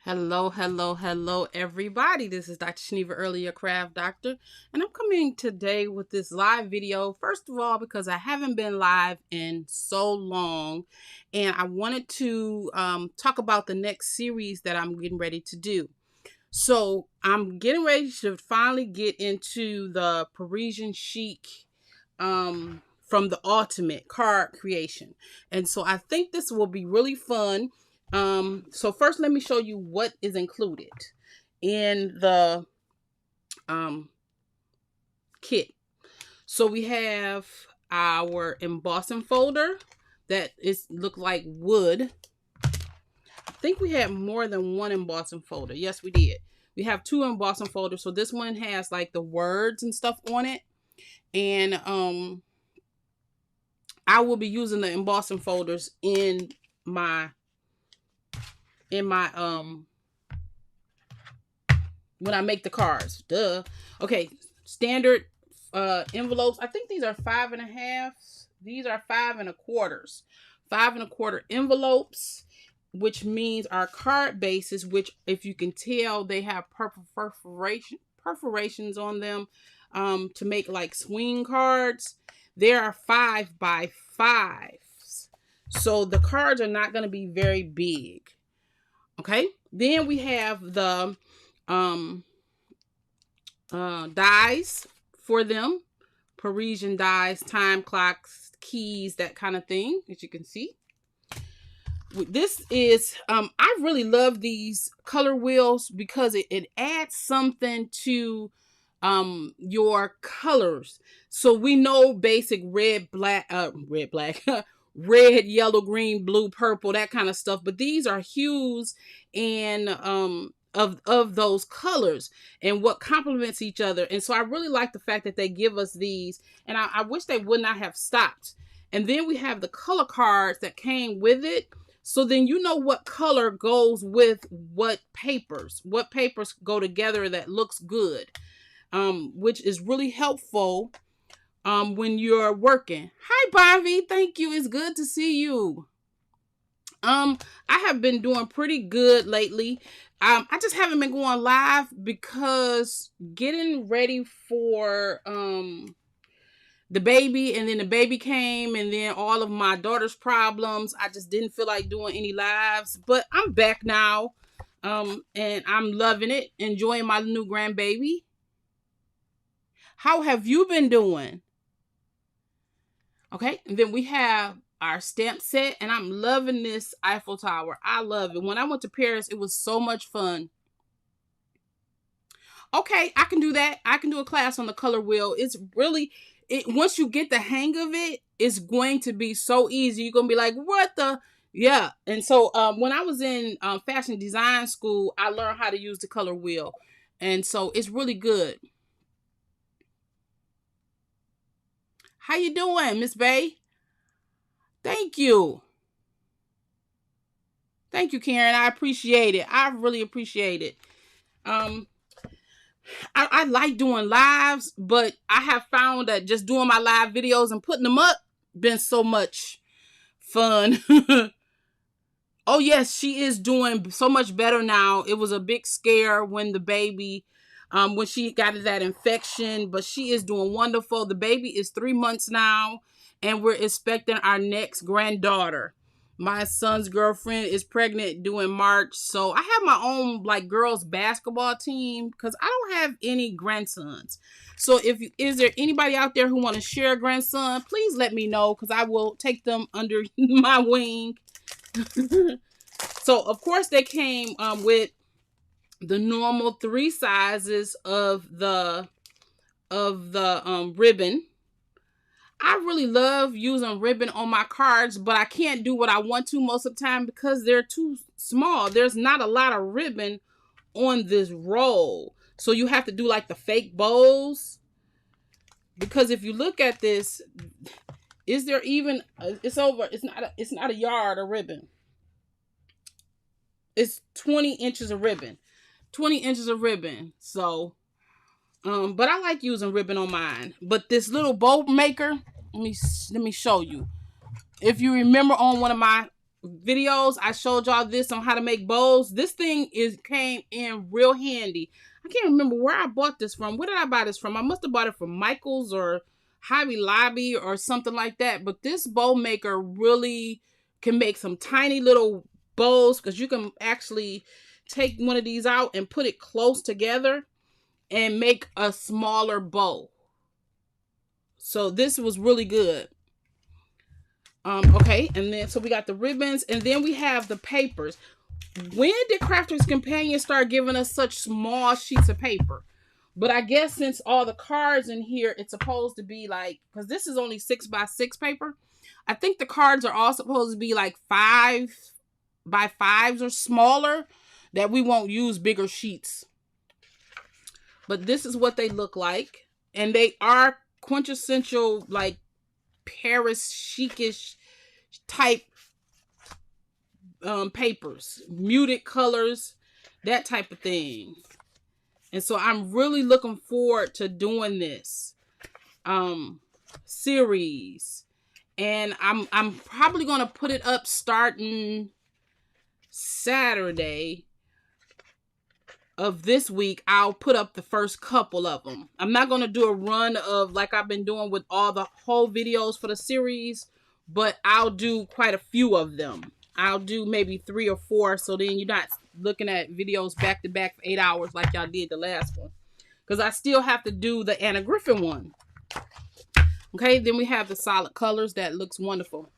Hello, everybody. This is Dr. Shaniva Early, your craft doctor, and I'm coming today with this live video. First of all, because I haven't been live in so long, and I wanted to talk about the next series that I'm getting ready to do. So I'm getting ready to finally get into the Parisian chic from the ultimate card creation. And so I think this will be really fun. So first let me show you what is included in the kit. So we have our embossing folder that is look like wood. I think we had more than one embossing folder. Yes, we did. We have two embossing folders. So this one has like the words and stuff on it. And I will be using the embossing folders in my when I make the cards. Duh. Okay, standard envelopes. I think these are 5.5. These are 5.25. 5.25 envelopes, which means our card bases, which if you can tell, they have perforations on them to make like swing cards. There are 5x5s. So the cards are not going to be very big. Okay. Then we have the dies for them. Parisian dies, time clocks, keys, that kind of thing, as you can see. This is, I really love these color wheels because it adds something to your colors. So we know basic red, red, yellow, green, blue, purple, that kind of stuff. But these are hues and of those colors and what complements each other. And so I really like the fact that they give us these, and I wish they would not have stopped. And then we have the color cards that came with it. So then you know what color goes with what papers go together that looks good, which is really helpful when you're working. Hi, Bobby. Thank you. It's good to see you. I have been doing pretty good lately. I just haven't been going live because getting ready for the baby, and then the baby came, and then all of my daughter's problems. I just didn't feel like doing any lives, but I'm back now. And I'm loving it, enjoying my new grandbaby. How have you been doing? Okay, and then we have our stamp set, and I'm loving this Eiffel Tower. I love it. When I went to Paris, it was so much fun. Okay, I can do that. I can do a class on the color wheel. It's really, once you get the hang of it, it's going to be so easy. You're going to be like, what the? Yeah. And so when I was in fashion design school, I learned how to use the color wheel. And so it's really good. How you doing, Miss Bay? Thank you. Thank you, Karen. I appreciate it. I really appreciate it. I like doing lives, but I have found that just doing my live videos and putting them up been so much fun. Oh yes, she is doing so much better now. It was a big scare when the baby, when she got that infection, but she is doing wonderful. The baby is 3 months now, and we're expecting our next granddaughter. My son's girlfriend is pregnant due in March. So I have my own like girls basketball team because I don't have any grandsons. So is there anybody out there who want to share a grandson, please let me know because I will take them under my wing. So of course they came with the normal 3 sizes of the ribbon. I really love using ribbon on my cards, but I can't do what I want to most of the time because they're too small. There's not a lot of ribbon on this roll. So you have to do like the fake bows. Because if you look at this, is there even, it's not a yard of ribbon. It's 20 inches of ribbon. 20 inches of ribbon. So, but I like using ribbon on mine. But this little bow maker, let me show you. If you remember on one of my videos, I showed y'all this on how to make bows. This thing came in real handy. I can't remember where I bought this from. Where did I buy this from? I must have bought it from Michael's or Hobby Lobby or something like that. But this bow maker really can make some tiny little bows, because you can actually take one of these out and put it close together and make a smaller bow. So this was really good. Okay, and then so we got the ribbons, and then we have the papers. When did Crafter's Companion start giving us such small sheets of paper? But I guess since all the cards in here, it's supposed to be like, because this is only 6x6 paper. I think the cards are all supposed to be like 5x5s or smaller, that we won't use bigger sheets. But this is what they look like. And they are quintessential, like Paris chicish type papers, muted colors, that type of thing. And so I'm really looking forward to doing this series, and I'm probably gonna put it up starting Saturday of this week. I'll put up the first couple of them. I'm not gonna do a run of like I've been doing with all the whole videos for the series, but I'll do quite a few of them. I'll do maybe 3 or 4, so then you're not looking at videos back to back for 8 hours like y'all did the last one, because I still have to do the Anna Griffin one. Okay, then we have the solid colors. That looks wonderful.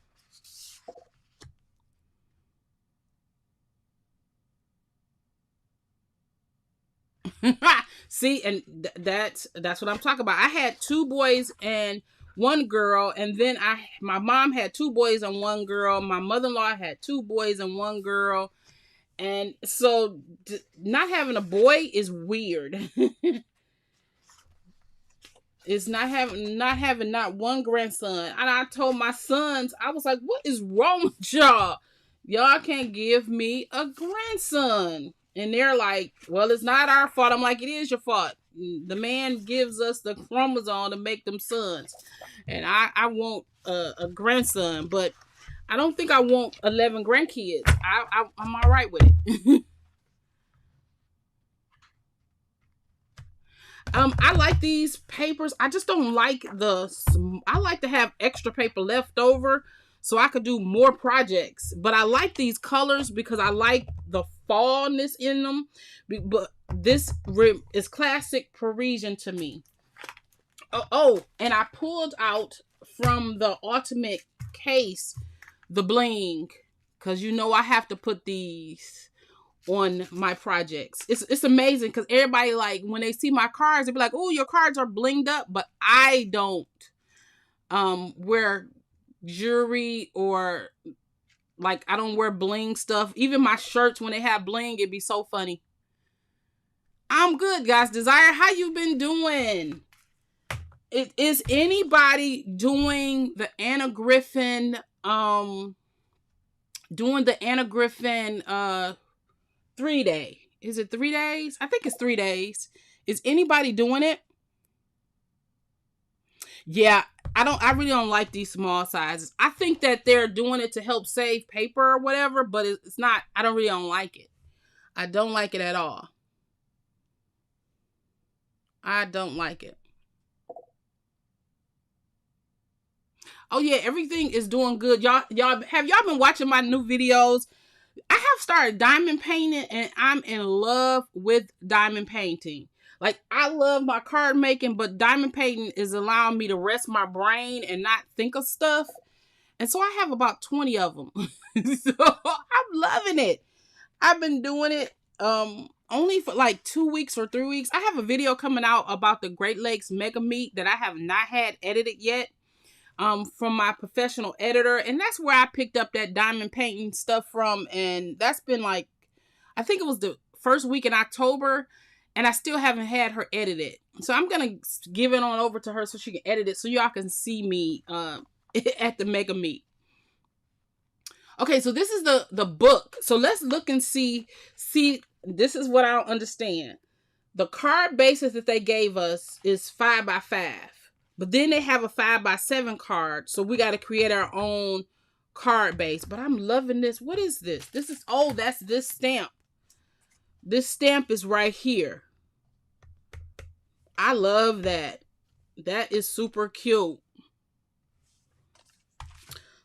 See, and that's what I'm talking about. I had 2 boys and 1 girl, and then my mom had 2 boys and 1 girl. My mother-in-law had 2 boys and 1 girl. And so not having a boy is weird. It's not having not one grandson. And I told my sons, I was like, what is wrong with y'all? Y'all can't give me a grandson. And they're like, well, it's not our fault. I'm like, it is your fault. The man gives us the chromosome to make them sons. And I want a grandson, but I don't think I want 11 grandkids. I'm all right with it. I like these papers. I just don't like I like to have extra paper left over so I could do more projects. But I like these colors because I like the fallness in them. But this is classic Parisian to me. Oh, and I pulled out from the ultimate case the bling, because you know I have to put these on my projects. It's amazing, because everybody, like, when they see my cards, they be like, oh, your cards are blinged up. But I don't wear jewelry, or like I don't wear bling stuff. Even my shirts, when they have bling, it'd be so funny. I'm good, guys. Desire, how you been doing? Is anybody doing the Anna Griffin 3-day? Is it 3 days? I think it's 3 days. Is anybody doing it? Yeah, I really don't like these small sizes. I think that they're doing it to help save paper or whatever, but it's not. I don't like it. I don't like it at all. I don't like it. Oh yeah, everything is doing good. Y'all have y'all been watching my new videos? I have started diamond painting, and I'm in love with diamond painting. Like, I love my card making, but diamond painting is allowing me to rest my brain and not think of stuff. And so I have about 20 of them. So I'm loving it. I've been doing it only for like 2 weeks or 3 weeks. I have a video coming out about the Great Lakes Mega Meet that I have not had edited yet. From my professional editor, and that's where I picked up that diamond painting stuff from, and that's been like, I think it was the first week in October, and I still haven't had her edit it. So I'm gonna give it on over to her so she can edit it, so y'all can see me at the Mega Meet. Okay, so this is the book. So let's look and see. This is what I don't understand. The card basis that they gave us is 5x5. But then they have a 5x7 card. So we got to create our own card base. But I'm loving this. What is this? This is, oh, that's this stamp. This stamp is right here. I love that. That is super cute.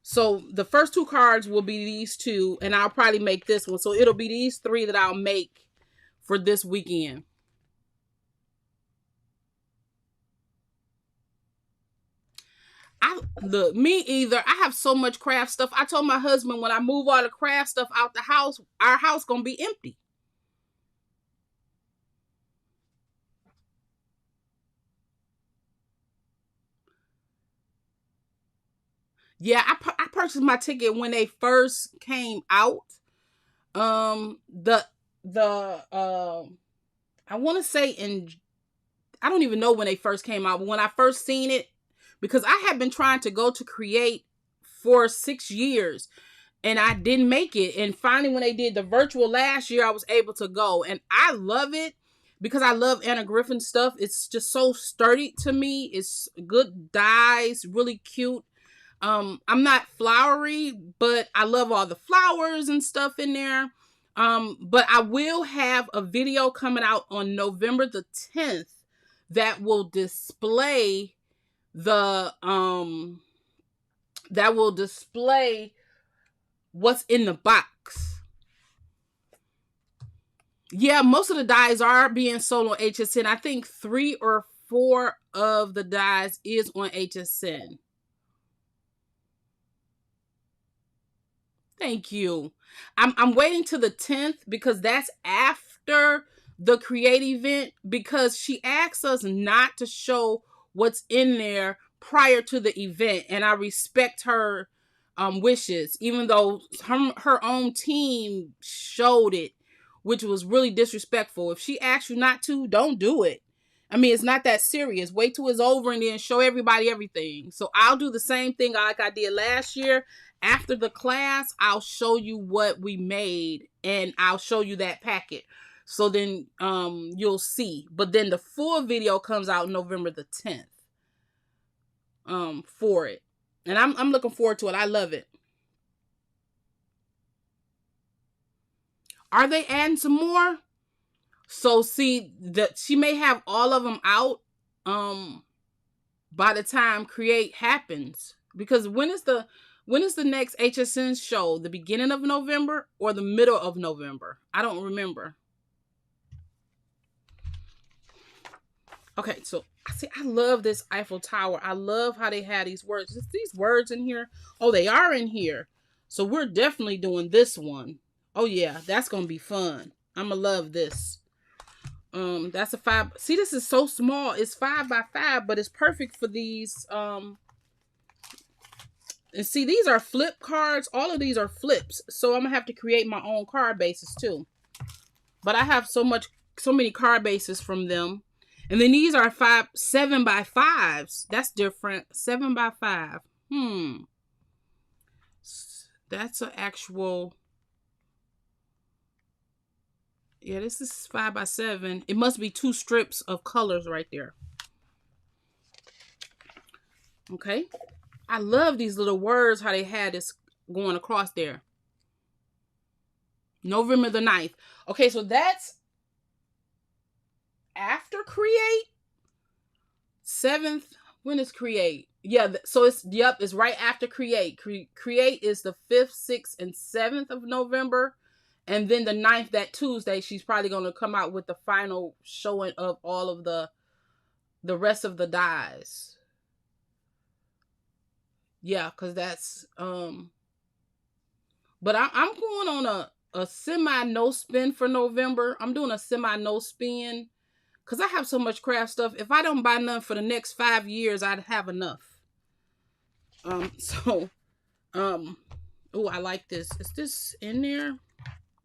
So the first two cards will be these two, and I'll probably make this one. So it'll be these three that I'll make for this weekend. Look, me either. I have so much craft stuff. I told my husband when I move all the craft stuff out the house, our house gonna be empty. Yeah, I purchased my ticket when they first came out. The I want to say I don't even know when they first came out, but when I first seen it, because I had been trying to go to Create for 6 years and I didn't make it. And finally, when they did the virtual last year, I was able to go, and I love it because I love Anna Griffin stuff. It's just so sturdy to me. It's good dyes, really cute. I'm not flowery, but I love all the flowers and stuff in there. But I will have a video coming out on November the 10th that will display what's in the box. Yeah, most of the dyes are being sold on HSN. I think 3 or 4 of the dyes is on HSN. Thank you. I'm waiting to the 10th because that's after the Create event, because she asks us not to show what's in there prior to the event, and I respect her wishes, even though her own team showed it, which was really disrespectful. If she asks you not to, don't do it. I mean, it's not that serious. Wait till it's over and then show everybody everything. So I'll do the same thing like I did last year. After the class, I'll show you what we made, and I'll show you that packet. So then you'll see. But then the full video comes out November the 10th for it. And I'm looking forward to it. I love it. Are they adding some more? So see, that she may have all of them out by the time Create happens. Because when is the next HSN show? The beginning of November or the middle of November? I don't remember. Okay, so I love this Eiffel Tower. I love how they had these words. Is these words in here? Oh, they are in here. So we're definitely doing this one. Oh yeah, that's gonna be fun. I'm gonna love this. That's a 5. See, this is so small. It's 5 by 5, but it's perfect for these. And see, these are flip cards. All of these are flips. So I'm gonna have to create my own card bases too. But I have so many card bases from them. And then these are 7 by 5s. That's different. 7 by 5. That's an actual. Yeah, this is 5 by 7. It must be 2 strips of colors right there. Okay. I love these little words, how they had this going across there. November the 9th. Okay, so that's after Create. 7th. When is Create? Yeah, so it's right after Create. Create is the 5th, 6th, and 7th of November. And then the 9th, that Tuesday, she's probably going to come out with the final showing of all of the rest of the dyes. Yeah, because that's, but I'm going on a semi-no spin for November. I'm doing a semi-no spin because I have so much craft stuff. If I don't buy none for the next 5 years, I'd have enough. Oh, I like this. Is this in there?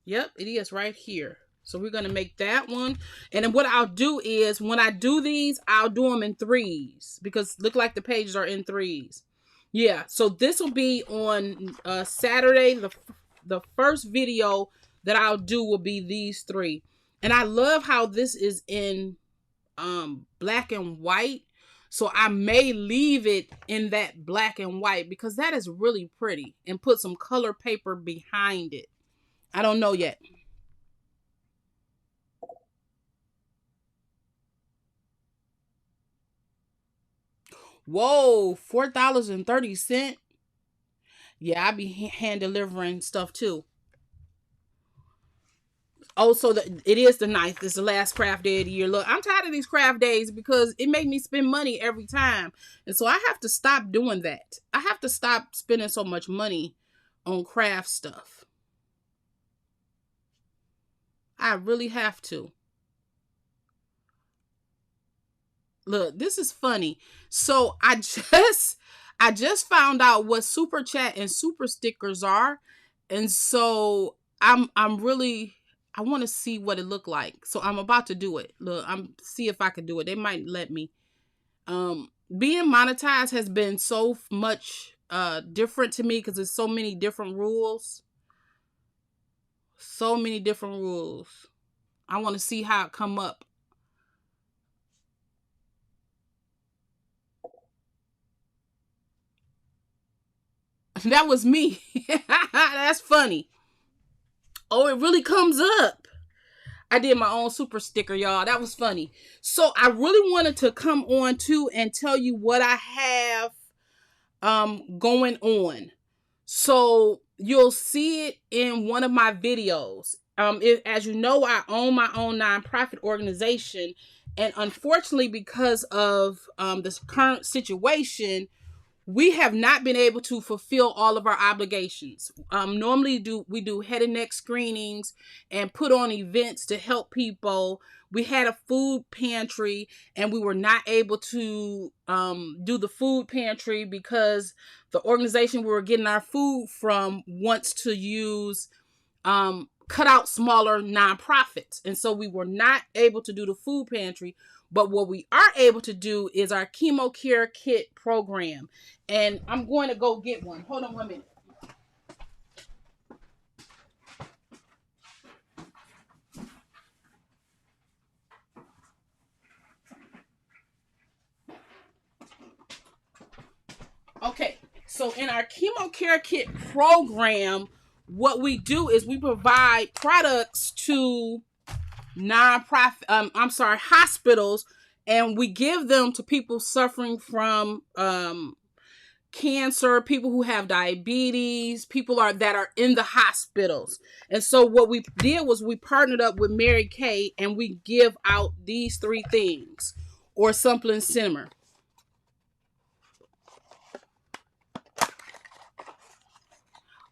Yep, it is right here. So we're going to make that one. And then what I'll do is when I do these, I'll do them in 3s because look like the pages are in 3s. Yeah, so this will be on Saturday. The first video that I'll do will be these 3. And I love how this is in black and white. So I may leave it in that black and white because that is really pretty, and put some color paper behind it. I don't know yet. Whoa, $4.30. Yeah, I be hand delivering stuff too. Oh, so it is the ninth. It's the last craft day of the year. Look, I'm tired of these craft days because it make me spend money every time. And so I have to stop doing that. I have to stop spending so much money on craft stuff. I really have to. Look, this is funny. So I just found out what super chat and super stickers are. And so I'm really, I want to see what it looked like. So I'm about to do it. Look, I'm see if I can do it. They might let me. Being monetized has been so much different to me because there's so many different rules. So many different rules. I want to see how it come up. That was me. That's funny. Oh, it really comes up. I did my own super sticker, y'all. That was funny. So I really wanted to come on too and tell you what I have going on. So you'll see it in one of my videos. As you know, I own my own nonprofit organization, and unfortunately, because of this current situation, we have not been able to fulfill all of our obligations. Normally, we do head and neck screenings and put on events to help people. We had a food pantry, and we were not able to do the food pantry because the organization we were getting our food from wants to use cut out smaller nonprofits. And so we were not able to do the food pantry. But what we are able to do is our chemo care kit program. And I'm going to go get one. Hold on 1 minute. Okay, so in our chemo care kit program, what we do is we provide products to nonprofit, hospitals, and we give them to people suffering from cancer, people who have diabetes, people that are in the hospitals. And so what we did was we partnered up with Mary Kay, and we give out these three things, or something similar.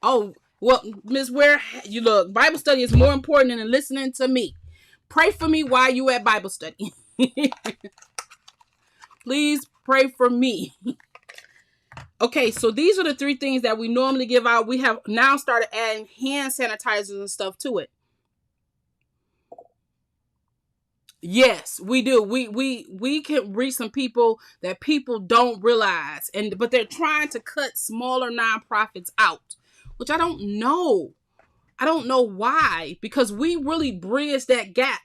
Oh, well, Miss Ware, you look, Bible study is more important than listening to me. Pray for me while you at Bible study. Please pray for me. Okay, so these are the three things that we normally give out. We have now started adding hand sanitizers and stuff to it. Yes, we do. We can reach some people that people don't realize, but they're trying to cut smaller nonprofits out, which I don't know. I don't know why, because we really bridge that gap.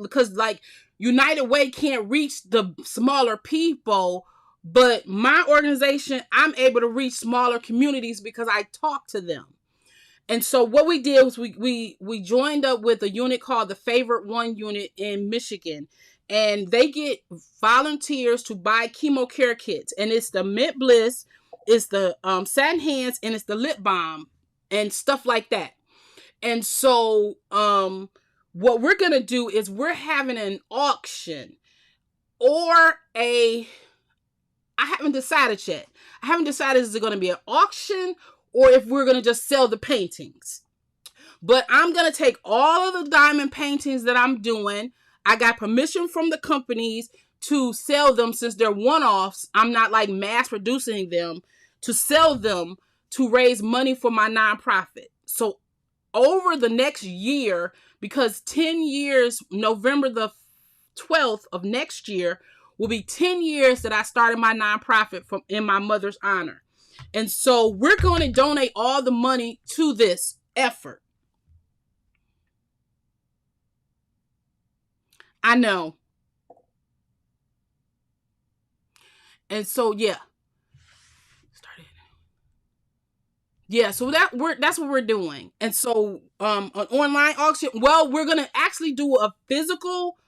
Because like United Way can't reach the smaller people, but my organization, I'm able to reach smaller communities because I talk to them. And so what we did was we joined up with a unit called the Favorite One unit in Michigan, and they get volunteers to buy chemo care kits, and it's the Mint Bliss, it's the satin hands, and it's the lip balm and stuff like that. And so what we're gonna do is we're having an auction, or a I haven't decided yet. I haven't decided is it gonna be an auction or if we're gonna just sell the paintings. But I'm gonna take all of the diamond paintings that I'm doing. I got permission from the companies to sell them since they're one-offs. I'm not like mass producing them, to sell them to raise money for my nonprofit. So over the next year, because 10 years, November the 12th of next year, will be 10 years that I started my nonprofit from in my mother's honor. And so we're going to donate all the money to this effort. I know. And so, yeah. Yeah, so that's what we're doing. And so an online auction, well, we're gonna actually do a physical,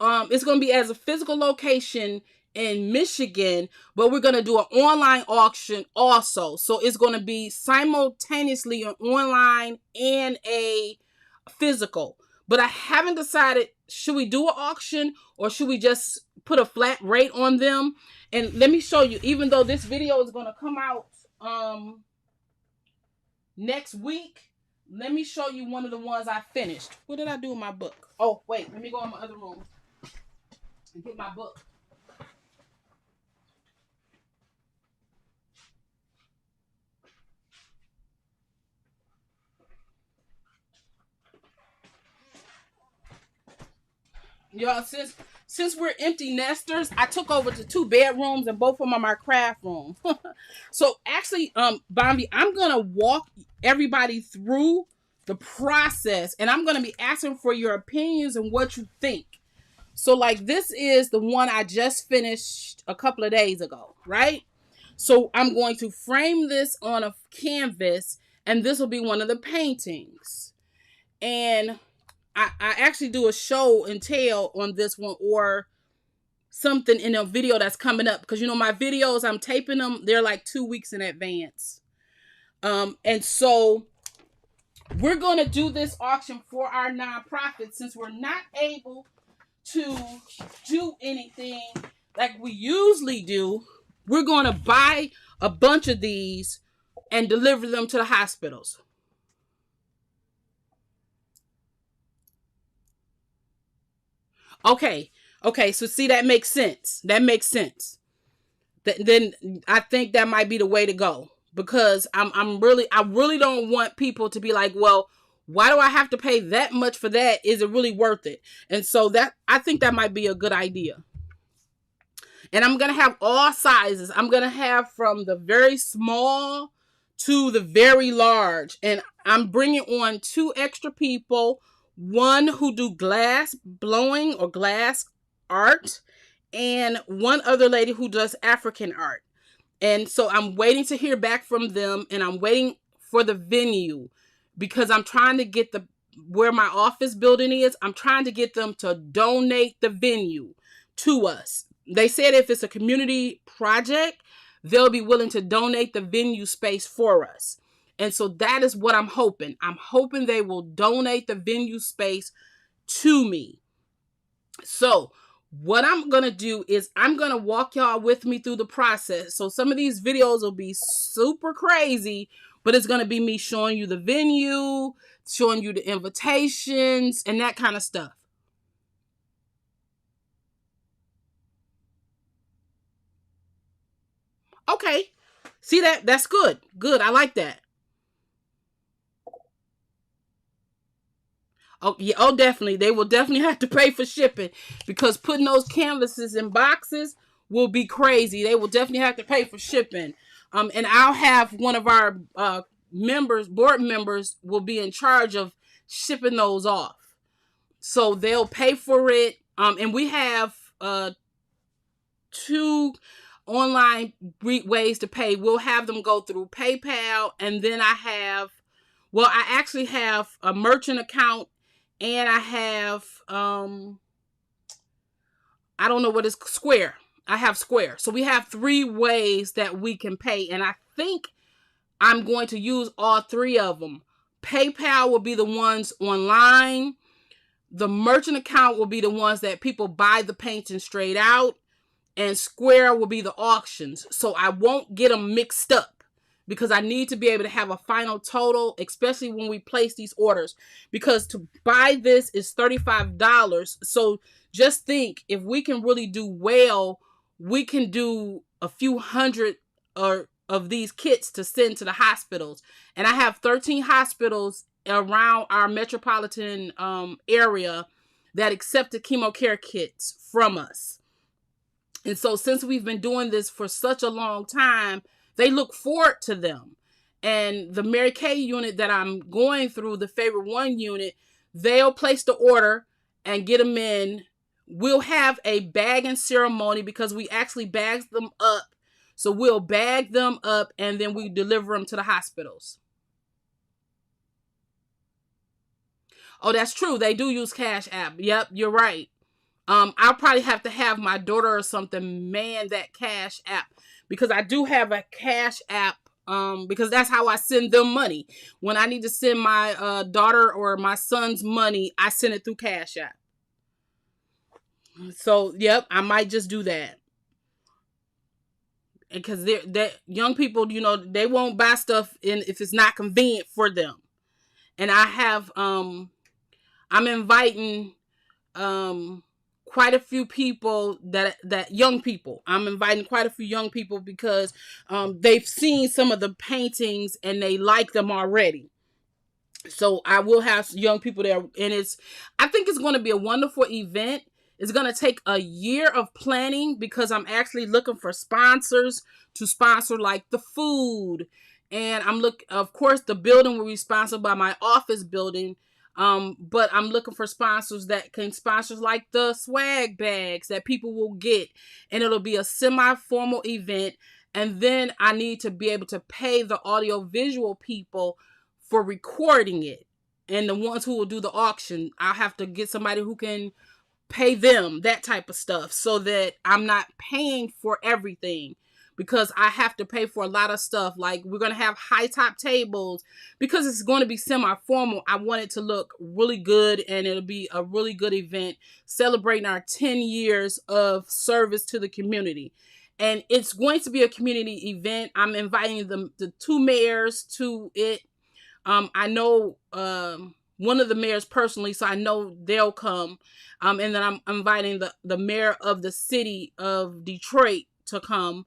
it's gonna be as a physical location in Michigan, but we're gonna do an online auction also. So it's gonna be simultaneously an online and a physical. But I haven't decided, should we do an auction or should we just put a flat rate on them? And let me show you, even though this video is gonna come out next week, let me show you one of the ones I finished. What did I do in my book? Oh, wait, let me go in my other room and get my book. Y'all, since we're empty nesters, I took over to 2 bedrooms and both of them are my craft room. So actually, Bombi, I'm gonna walk everybody through the process, and I'm gonna be asking for your opinions and what you think. So, like, this is the one I just finished a couple of days ago, right? So I'm going to frame this on a canvas, and this will be one of the paintings. And I actually do a show and tell on this one, or something in a video that's coming up, because my videos, I'm taping them, they're like 2 weeks in advance. And so we're going to do this auction for our nonprofit, since we're not able to do anything like we usually do. We're going to buy a bunch of these and deliver them to the hospitals. Okay, so see, that makes sense. Then I think that might be the way to go, because I really don't want people to be like, well, why do I have to pay that much for that? Is it really worth it? And so I think that might be a good idea. And I'm going to have all sizes. I'm going to have from the very small to the very large. And I'm bringing on 2 extra people. One who do glass blowing or glass art, and one other lady who does African art. And so I'm waiting to hear back from them, and I'm waiting for the venue, because I'm trying to get where my office building is, I'm trying to get them to donate the venue to us. They said if it's a community project, they'll be willing to donate the venue space for us. And so that is what I'm hoping. I'm hoping they will donate the venue space to me. So what I'm going to do is I'm going to walk y'all with me through the process. So some of these videos will be super crazy, but it's going to be me showing you the venue, showing you the invitations, and that kind of stuff. Okay. See that? That's good. Good. I like that. Oh, yeah. Oh, definitely. They will definitely have to pay for shipping, because putting those canvases in boxes will be crazy. They will definitely have to pay for shipping. And I'll have one of our board members will be in charge of shipping those off. So they'll pay for it. And we have 2 online ways to pay. We'll have them go through PayPal, and then I actually have a merchant account, and I have I don't know what is Square. I have Square. So we have 3 ways that we can pay, and I think I'm going to use all 3 of them. PayPal will be the ones online. The merchant account will be the ones that people buy the painting straight out, and Square will be the auctions. So I won't get them mixed up, because I need to be able to have a final total, especially when we place these orders, because to buy this is $35. So just think, if we can really do well, we can do a few hundred of these kits to send to the hospitals. And I have 13 hospitals around our metropolitan area that accepted chemo care kits from us. And so since we've been doing this for such a long time, they look forward to them. And the Mary Kay unit that I'm going through, the Favorite One unit, they'll place the order and get them in we'll have a bagging ceremony because we actually bag them up. So we'll bag them up and then we deliver them to the hospitals. Oh, that's true. They do use Cash App. Yep, you're right. I'll probably have to have my daughter or something man that Cash App, because I do have a Cash App. Because that's how I send them money. When I need to send my daughter or my son's money, I send it through Cash App. So, yep, I might just do that. Because they're young people, they won't buy stuff if it's not convenient for them. And I'm inviting quite a few people that young people. I'm inviting quite a few young people because they've seen some of the paintings and they like them already. So I will have young people there, and I think it's going to be a wonderful event. It's going to take a year of planning because I'm actually looking for sponsors to sponsor like the food. And of course, the building will be sponsored by my office building. But I'm looking for sponsors that can sponsor like the swag bags that people will get. And it'll be a semi-formal event. And then I need to be able to pay the audio visual people for recording it. And the ones who will do the auction, I'll have to get somebody who can pay them that type of stuff so that I'm not paying for everything, because I have to pay for a lot of stuff. Like, we're going to have high top tables because it's going to be semi-formal. I want it to look really good, and it'll be a really good event celebrating our 10 years of service to the community. And it's going to be a community event. I'm inviting the two mayors to it. I know one of the mayors personally, so I know they'll come. And then I'm inviting the mayor of the city of Detroit to come,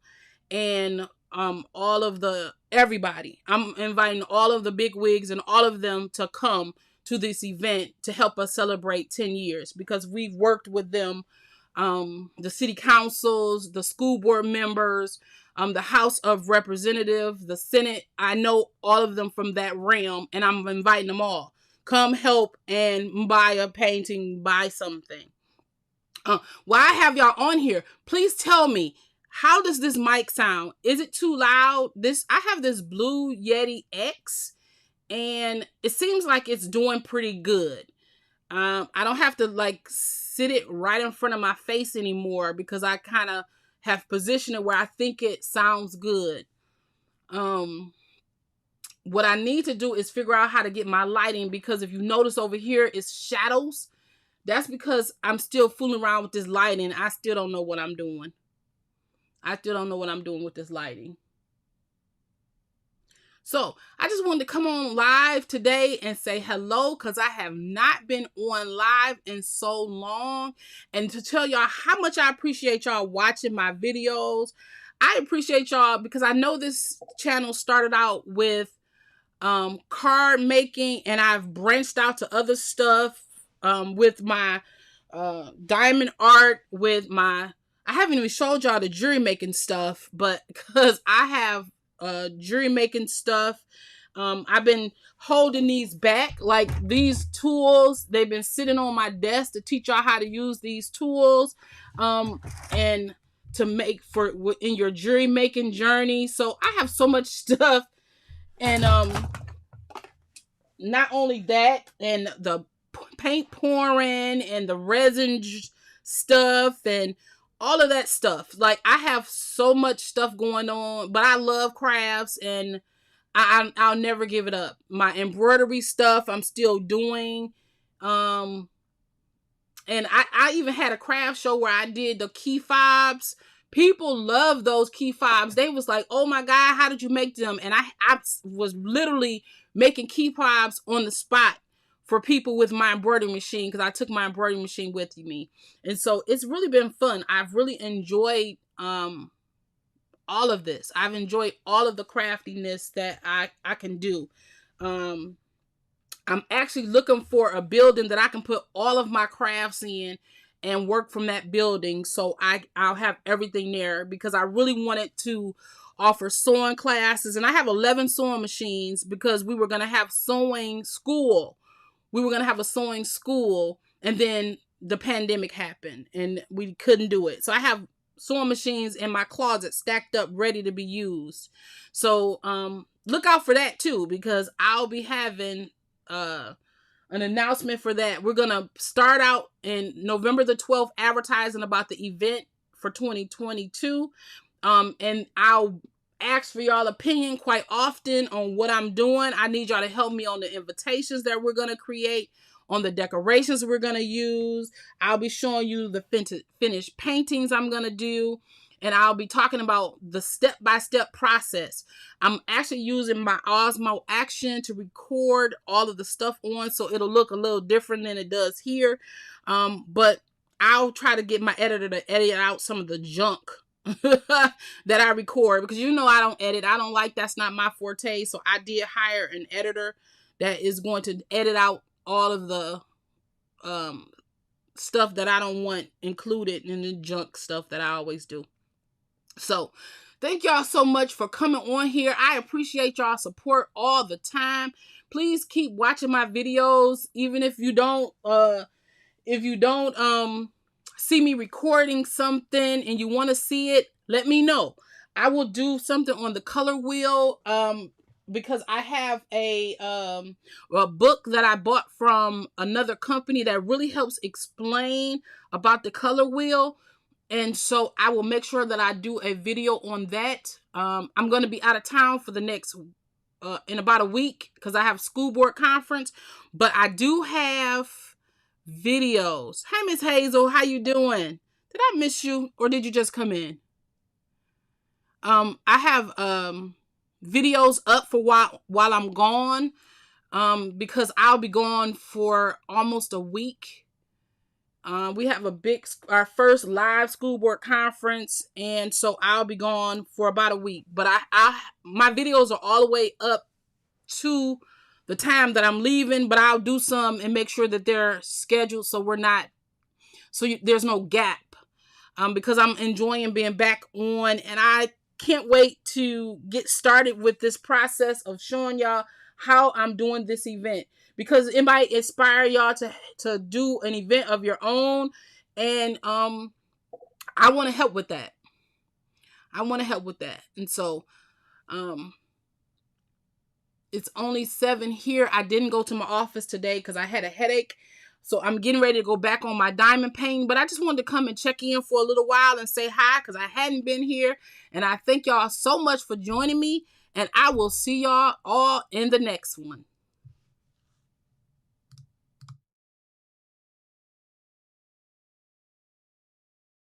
and everybody. I'm inviting all of the big wigs and all of them to come to this event to help us celebrate 10 years, because we've worked with them, the city councils, the school board members, the House of Representatives, the Senate. I know all of them from that realm, and I'm inviting them all. Come help and buy a painting, buy something. While I have y'all on here, please tell me, how does this mic sound? Is it too loud? I have this Blue Yeti X, and it seems like it's doing pretty good. I don't have to like sit it right in front of my face anymore because I kind of have positioned it where I think it sounds good. What I need to do is figure out how to get my lighting, because if you notice over here, it's shadows. That's because I'm still fooling around with this lighting. I still don't know what I'm doing. With this lighting. So I just wanted to come on live today and say hello, because I have not been on live in so long, and to tell y'all how much I appreciate y'all watching my videos. I appreciate y'all because I know this channel started out with card making, and I've branched out to other stuff with my diamond art, I haven't even showed y'all the jewelry making stuff, but because I have jewelry making stuff, I've been holding these back, like these tools. They've been sitting on my desk to teach y'all how to use these tools, and to make in your jewelry making journey. So I have so much stuff, and not only that, and the paint pouring and the resin stuff and all of that stuff. Like, I have so much stuff going on, but I love crafts, and I'll never give it up. My embroidery stuff I'm still doing. And I even had a craft show where I did the key fobs. People love those key fobs. They was like, oh my God, how did you make them? And I was literally making key fobs on the spot for people with my embroidery machine, because I took my embroidery machine with me. And so it's really been fun. I've really enjoyed all of this. I've enjoyed all of the craftiness that I can do. I'm actually looking for a building that I can put all of my crafts in and work from that building, so I'll have everything there, because I really wanted to offer sewing classes. And I have 11 sewing machines, because we were going to have sewing school. We were going to have a sewing school, and then the pandemic happened and we couldn't do it. So I have sewing machines in my closet stacked up ready to be used. So look out for that too, because I'll be having an announcement for that. We're gonna start out in November the 12th advertising about the event for 2022. And I'll ask for y'all opinion quite often on what I'm doing. I need y'all to help me on the invitations that we're gonna create, on the decorations we're going to use. I'll be showing you the finished paintings I'm going to do. And I'll be talking about the step-by-step process. I'm actually using my Osmo Action to record all of the stuff on, so it'll look a little different than it does here. But I'll try to get my editor to edit out some of the junk that I record, because you know I don't edit. I don't like, that's not my forte. So I did hire an editor that is going to edit out all of the stuff that I don't want included in the junk stuff that I always do. So thank y'all so much for coming on here. I appreciate y'all support all the time. Please keep watching my videos, even if you don't see me recording something and you want to see it, let me know. I will do something on the color wheel, because I have a book that I bought from another company that really helps explain about the color wheel. And so I will make sure that I do a video on that. I'm going to be out of town for the next, in about a week, because I have school board conference. But I do have videos. Hey, Miss Hazel, how you doing? Did I miss you, or did you just come in? I have videos up for while I'm gone, because I'll be gone for almost a week. We have our first live school board conference, and so I'll be gone for about a week. But my videos are all the way up to the time that I'm leaving, but I'll do some and make sure that they're scheduled so there's no gap. Because I'm enjoying being back on, and I can't wait to get started with this process of showing y'all how I'm doing this event, because it might inspire y'all to do an event of your own. And I want to help with that. And so it's only 7 here. I didn't go to my office today because I had a headache. So I'm getting ready to go back on my diamond painting. But I just wanted to come and check in for a little while and say hi, because I hadn't been here. And I thank y'all so much for joining me. And I will see y'all all in the next one.